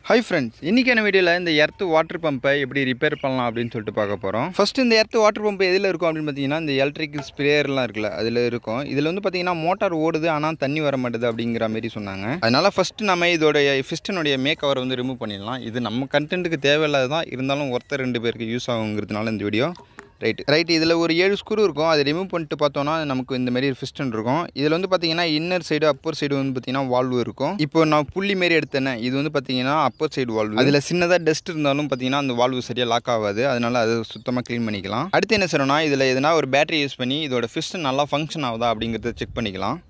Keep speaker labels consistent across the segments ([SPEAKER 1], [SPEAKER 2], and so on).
[SPEAKER 1] Hi friends, இன்னைக்கான வீடியோல இந்த எர்த் வாட்டர் பம்பை எப்படி ரிப்பேர் பண்ணலாம் அப்படினு சொல்லிட்டு பார்க்க போறோம். ஃபர்ஸ்ட் இந்த எர்த் வாட்டர் பம்ப் எதில இருக்கும் அப்படினு பாத்தீங்கன்னா இந்த எலக்ட்ரிக் ஸ்ப்ரேயர்லாம் இருக்குல அதுல இருக்கும். இதுல வந்து பாத்தீங்கன்னா மோட்டார் ஓடுது ஆனா தண்ணி வர மாட்டேது அப்படிங்கற மாதிரி சொன்னாங்க. அதனால ஃபர்ஸ்ட் நாம இதோட பிஸ்டனோட மேக் கவர் வந்து ரிமூவ் பண்ணிடலாம். இது நம்ம கண்டென்ட்க்கு தேவையில்லாததான் இருந்தாலும் ஒருத்தர் ரெண்டு பேருக்கு யூஸ் ஆகுங்கிறதுனால இந்த வீடியோ ரைட் இதில் ஒரு 7 ஸ்க்ரூ இருக்கும். அதை ரிமூவ் பண்ணிட்டு பார்த்தோன்னா நமக்கு இந்த மாதிரி பிஸ்டன் இருக்கும். இதில் வந்து பார்த்தீங்கன்னா இன்னர் சைடு அப்பர் சைடு வந்து பார்த்தீங்கன்னா வால்வு இருக்கும். இப்போ நான் புள்ளி மாரி எடுத்தேனே இது வந்து பார்த்தீங்கன்னா அப்பர் சைடு வால்வு. அதில் சின்னதாக டஸ்ட் இருந்தாலும் பார்த்தீங்கன்னா அந்த வால்வு சரியாக லாக் ஆகாது. அதனால அதை சுத்தமாக க்ளீன் பண்ணிக்கலாம். அடுத்து என்ன செய்யணும்னா இதில் எதனா ஒரு பேட்டரி யூஸ் பண்ணி இதோட பிஸ்டன் நல்லா ஃபங்க்ஷன் ஆகுதா அப்படிங்கிறத செக் பண்ணிக்கலாம்.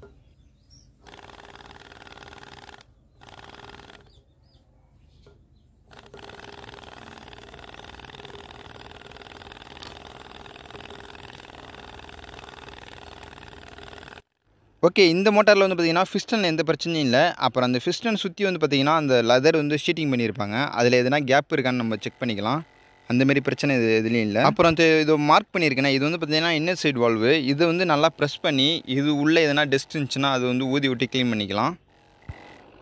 [SPEAKER 1] ஓகே, இந்த மோட்டாரில் வந்து பார்த்தீங்கன்னா பிஸ்டன் எந்த பிரச்சனையும் இல்லை. அப்புறம் அந்த பிஸ்டன் சுற்றி வந்து பார்த்தீங்கன்னா அந்த லெதர் வந்து ஷீட்டிங் பண்ணியிருப்பாங்க. அதில் எதனா கேப் இருக்கான்னு நம்ம செக் பண்ணிக்கலாம். அந்தமாரி பிரச்சனை எதுலேயும் இல்லை. அப்புறம் இது மார்க் பண்ணியிருக்கேன். இது வந்து பார்த்தீங்கன்னா இன்னர் சைடு வால்வு. இது வந்து நல்லா ப்ரெஸ் பண்ணி இது உள்ளே எதனா டஸ்ட் இருந்துச்சுன்னா அது வந்து ஊதி விட்டு க்ளீன் பண்ணிக்கலாம்.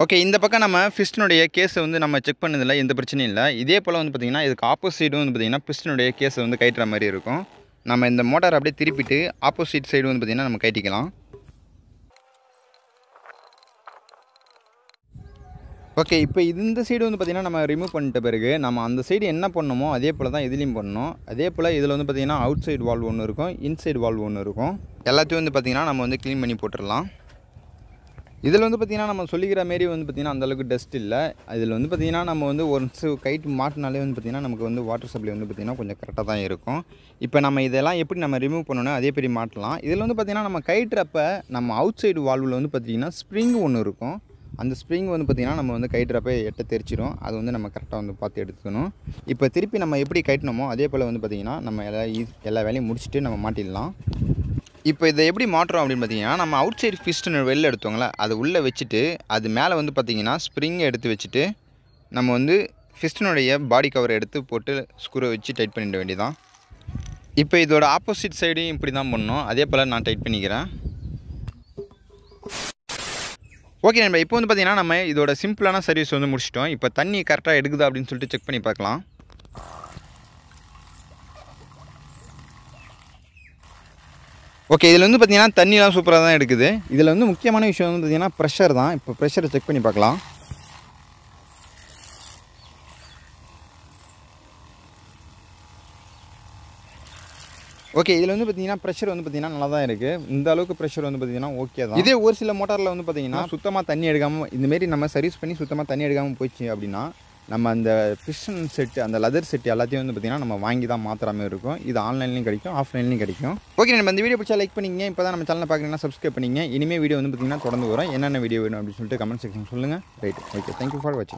[SPEAKER 1] ஓகே, இந்த பக்கம் நம்ம பிஸ்டனுடைய கேஸை வந்து நம்ம செக் பண்ணதில்லை, எந்த பிரச்சனையும் இல்லை. இதே போல் வந்து பார்த்தீங்கன்னா இதுக்கு ஆப்போசிட்டும் வந்து பார்த்தீங்கன்னா பிஸ்டனுடைய கேஸை வந்து கட்டுற மாதிரி இருக்கும். நம்ம இந்த மோட்டார் அப்படியே திருப்பிட்டு ஆப்போசிட் சைடு வந்து பார்த்தீங்கன்னா நம்ம கட்டிக்கலாம். ஓகே, இப்போ இந்த சைடு வந்து பார்த்திங்கன்னா நம்ம ரிமூவ் பண்ணிட்ட பிறகு நம்ம அந்த சைடு என்ன பண்ணணுமோ அதே போல் தான் இதுலேயும் பண்ணணும். அதே போல் இதில் வந்து பார்த்திங்கன்னா அவுட் சைடு வால்வு ஒன்று இருக்கும், இன்சைடு வால்வு ஒன்று இருக்கும். எல்லாத்தையும் வந்து பார்த்திங்கன்னா நம்ம வந்து க்ளீன் பண்ணி போட்டுடலாம். இதில் வந்து பார்த்திங்கன்னா நம்ம சொல்லிக்கிற மாரி வந்து பார்த்திங்கன்னா அந்தளவுக்கு டஸ்ட் இல்லை. இதில் வந்து பார்த்திங்கன்னா நம்ம வந்து ஒன்ஸ் கைட்டு மாட்டினாலே வந்து பார்த்திங்கன்னா நமக்கு வந்து வாட்டர் சப்ளை வந்து பார்த்திங்கன்னா கொஞ்சம் கரெக்டாக தான் இருக்கும். இப்போ நம்ம இதெல்லாம் எப்படி நம்ம ரிமூவ் பண்ணணும் அதே மாதிரி மாட்டலாம். இதில் வந்து பார்த்திங்கன்னா நம்ம கயிட்டுறப்ப நம்ம அவுட் சைடு வால்வில் வந்து பார்த்திங்கன்னா ஸ்ப்ரிங் ஒன்று இருக்கும். அந்த ஸ்ப்ரிங் வந்து பார்த்திங்கன்னா நம்ம வந்து கயிட்டுறப்ப எட்ட தெரிச்சிடும். அது வந்து நம்ம கரெக்டாக வந்து பார்த்து எடுத்துக்கணும். இப்போ திருப்பி நம்ம எப்படி கட்டணுமோ அதே போல் வந்து பார்த்திங்கன்னா நம்ம எல்லா வேலையும் முடிச்சுட்டு நம்ம மாட்டிடலாம். இப்போ இதை எப்படி மாட்டுறோம் அப்படின்னு பார்த்தீங்கன்னா நம்ம அவுட் சைடு பிஸ்டன் வெளில எடுத்தோங்களே அதை உள்ளே வச்சுட்டு அது மேலே வந்து பார்த்திங்கன்னா ஸ்ப்ரிங்கை எடுத்து வச்சுட்டு நம்ம வந்து பிஸ்டனுடைய பாடி கவரை எடுத்து போட்டு ஸ்க்ரூவை வச்சு டைட் பண்ணிட வேண்டியதான். இப்போ இதோட ஆப்போசிட் சைடையும் இப்படி தான் பண்ணணும். அதே போல் நான் டைட் பண்ணிக்கிறேன். ஓகே நண்பா, இப்போ வந்து பார்த்திங்கன்னா நம்ம இதோட சிம்பிளான சர்வீஸ் வந்து முடிச்சிட்டோம். இப்போ தண்ணி கரெக்டாக எடுக்குதா அப்படின்னு சொல்லிட்டு செக் பண்ணி பார்க்கலாம். ஓகே, இதில் வந்து பார்த்திங்கன்னா தண்ணியெலாம் சூப்பராக தான் எடுக்குது. இதில் வந்து முக்கியமான விஷயம் வந்து பார்த்திங்கன்னா ப்ரெஷர் தான். இப்போ ப்ரெஷரை செக் பண்ணி பார்க்கலாம். ஓகே, இதில் வந்து பார்த்திங்கன்னா ப்ரெஷர் வந்து பார்த்திங்கன்னா நல்லா தான் இருக்குது. இந்த அளவுக்கு ப்ரெஷர் வந்து பார்த்திங்கன்னா ஓகே தான். இதே ஒரு சில மோட்டாரில் வந்து பார்த்திங்கன்னா சுத்தமாக தண்ணி எடுக்காமல் இந்தமாரி நம்ம சர்வீஸ் பண்ணி சுத்தமாக தண்ணி எடுக்காமல் போயிடுச்சு அப்படின்னா நம்ம அந்த பிஸ்டன் செட்டு அந்த லெதர் செட் எல்லாத்தையும் வந்து பார்த்திங்கன்னா நம்ம வாங்கி தான் மாற்றுற மாதிரி இருக்கும். இது ஆன்லைன்லையும் கிடைக்கும், ஆஃப்லைன்லையும் கிடைக்கும். ஓகே, நம்ம இந்த வீடியோ பிடிச்சா லைக் பண்ணிங்க. இப்போ தான் நம்ம சேனலை பார்க்குறீங்கன்னா சப்ஸ்கிரைப் பண்ணிங்க. இனிமேல் வீடியோ வந்து பார்த்திங்கன்னா தொடர்ந்து வரும். என்னென்ன வீடியோ வேணும் அப்படின்னு சொல்லிட்டு கமெண்ட் செக்ஷன் சொல்லுங்கள். ரைட், ஓகே, தேங்க்யூ ஃபார் வாட்சிங்.